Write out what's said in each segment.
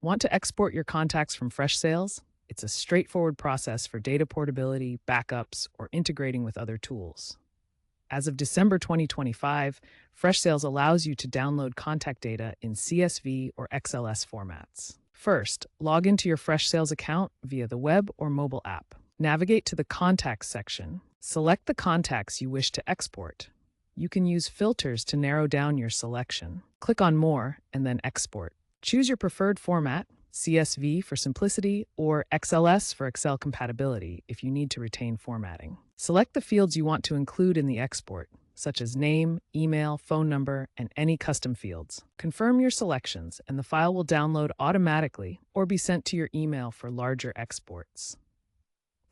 Want to export your contacts from Freshsales? It's a straightforward process for data portability, backups, or integrating with other tools. As of December 2025, Freshsales allows you to download contact data in CSV or XLS formats. First, log into your Freshsales account via the web or mobile app. Navigate to the Contacts section. Select the contacts you wish to export. You can use filters to narrow down your selection. Click on More and then Export. Choose your preferred format, CSV for simplicity or XLS for Excel compatibility if you need to retain formatting. Select the fields you want to include in the export, such as name, email, phone number, and any custom fields. Confirm your selections and the file will download automatically or be sent to your email for larger exports.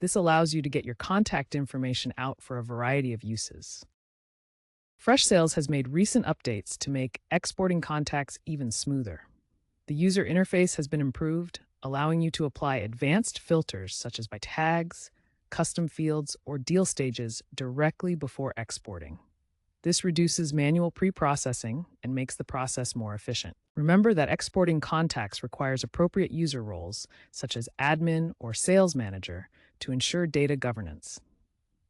This allows you to get your contact information out for a variety of uses. Freshsales has made recent updates to make exporting contacts even smoother. The user interface has been improved, allowing you to apply advanced filters such as by tags, custom fields, or deal stages directly before exporting. This reduces manual pre-processing and makes the process more efficient. Remember that exporting contacts requires appropriate user roles, such as admin or sales manager, to ensure data governance.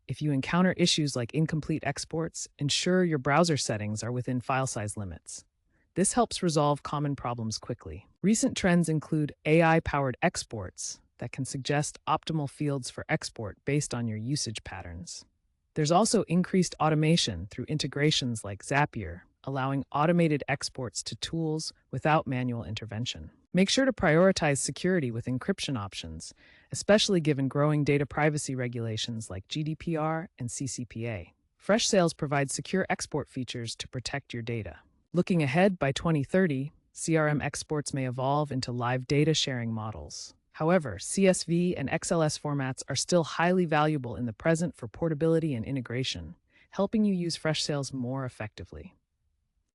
If you encounter issues like incomplete exports, ensure your browser settings are within file size limits. This helps resolve common problems quickly. Recent trends include AI-powered exports that can suggest optimal fields for export based on your usage patterns. There's also increased automation through integrations like Zapier, allowing automated exports to tools without manual intervention. Make sure to prioritize security with encryption options, especially given growing data privacy regulations like GDPR and CCPA. Freshsales provides secure export features to protect your data. Looking ahead, by 2030, CRM exports may evolve into live data sharing models. However, CSV and XLS formats are still highly valuable in the present for portability and integration, helping you use Freshsales more effectively.